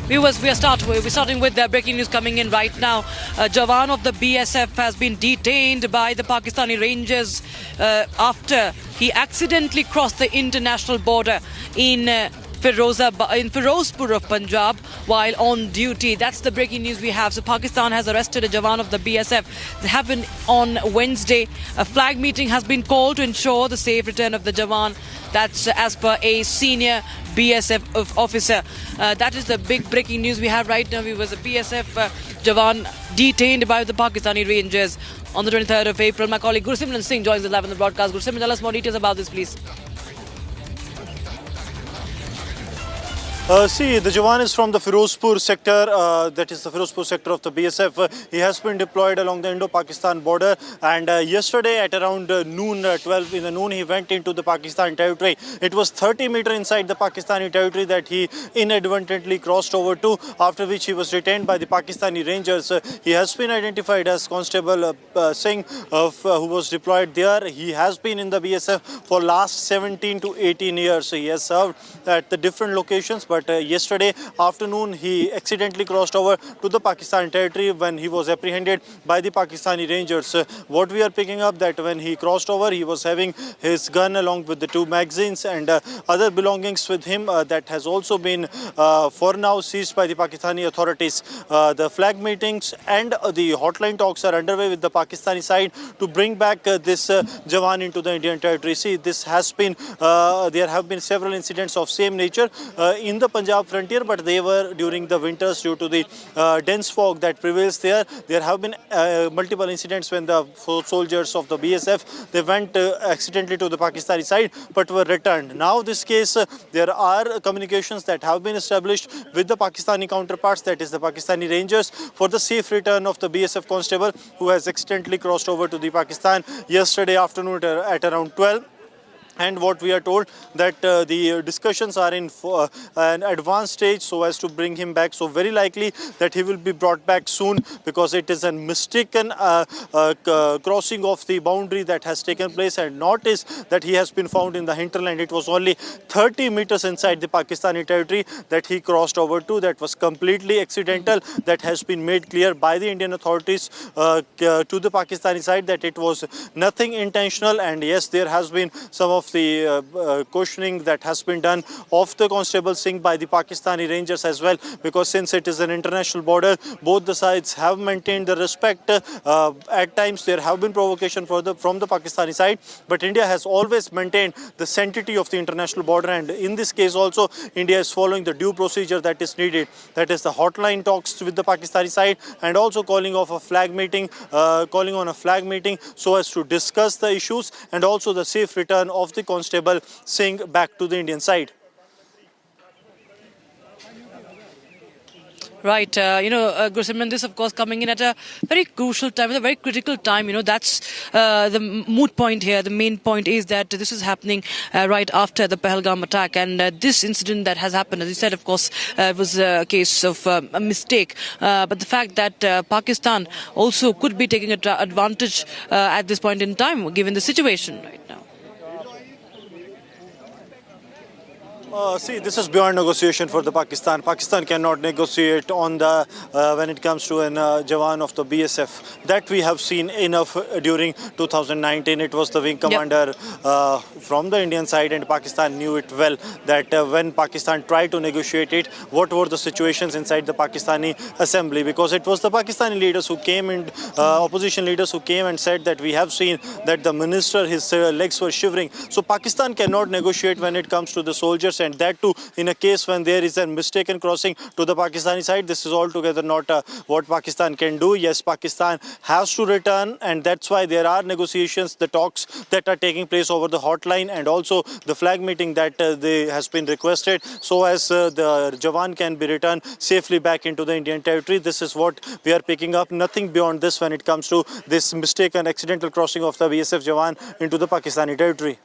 Viewers, we're starting with the breaking news coming in right now. A Jawan of the BSF has been detained by the Pakistani Rangers after he accidentally crossed the international border in Firozpur of Punjab while on duty. That's the breaking news we have. So Pakistan has arrested a Jawan of the BSF. It happened on Wednesday. A flag meeting has been called to ensure the safe return of the Jawan. That's as per a senior BSF officer. That is the big breaking news we have right now. He was a BSF Jawan detained by the Pakistani Rangers on the 23rd of April. My colleague Gursimran Singh joins us live on the broadcast. Gursimran, tell us more details about this, please. The Jawan is from the Firozpur sector, that is the Firozpur sector of the BSF. He has been deployed along the Indo-Pakistan border, and yesterday at around noon, 12 in the noon, he went into the Pakistan territory. It was 30 meters inside the Pakistani territory that he inadvertently crossed over to, after which he was detained by the Pakistani Rangers. He has been identified as Constable Singh, who was deployed there. He has been in the BSF for last 17 to 18 years. He has served at the different locations, but yesterday afternoon he accidentally crossed over to the Pakistan territory when he was apprehended by the Pakistani Rangers. What we are picking up that when he crossed over, he was having his gun along with the 2 magazines and other belongings with him. That has also been for now seized by the Pakistani authorities. The flag meetings and the hotline talks are underway with the Pakistani side to bring back this Jawan into the Indian territory. See, this has been there have been several incidents of same nature in the Punjab frontier, but they were during the winters due to the dense fog that prevails there. There have been multiple incidents when the soldiers of the BSF, they went accidentally to the Pakistani side but were returned. Now this case, there are communications that have been established with the Pakistani counterparts, that is the Pakistani Rangers, for the safe return of the BSF constable who has accidentally crossed over to the Pakistan yesterday afternoon at around 12. And what we are told that the discussions are in an advanced stage so as to bring him back. So very likely that he will be brought back soon, because it is a mistaken crossing of the boundary that has taken place, and not is that he has been found in the hinterland. It was only 30 meters inside the Pakistani territory that he crossed over to. That was completely accidental. That has been made clear by the Indian authorities to the Pakistani side that it was nothing intentional. And yes, there has been some of the questioning that has been done of the Constable Singh by the Pakistani Rangers as well, because since it is an international border, both the sides have maintained the respect. At times there have been provocation from the Pakistani side, but India has always maintained the sanctity of the international border, and in this case also India is following the due procedure that is needed. That is the hotline talks with the Pakistani side, and also calling on a flag meeting so as to discuss the issues and also the safe return of the Constable Singh back to the Indian side. Right, Gursimran, this of course coming in at a very crucial time, a very critical time. That's the moot point here. The main point is that this is happening right after the Pahalgam attack, and this incident that has happened, as you said, of course, was a case of a mistake. But the fact that Pakistan also could be taking advantage at this point in time, given the situation right now. See, this is beyond negotiation for the Pakistan. Pakistan cannot negotiate on the when it comes to an Jawan of the BSF. That we have seen enough during 2019. It was the wing commander from the Indian side, and Pakistan knew it well that when Pakistan tried to negotiate it, what were the situations inside the Pakistani assembly, because it was the Pakistani leaders who came in, opposition leaders who came and said that we have seen that the minister, his legs were shivering. So Pakistan cannot negotiate when it comes to the soldiers, and that too in a case when there is a mistaken crossing to the Pakistani side. This is altogether not what Pakistan can do. Yes, Pakistan has to return, and that's why there are negotiations, the talks that are taking place over the hotline, and also the flag meeting that has been requested so as the Jawan can be returned safely back into the Indian territory. This is what we are picking up. Nothing beyond this when it comes to this mistaken accidental crossing of the BSF Jawan into the Pakistani territory.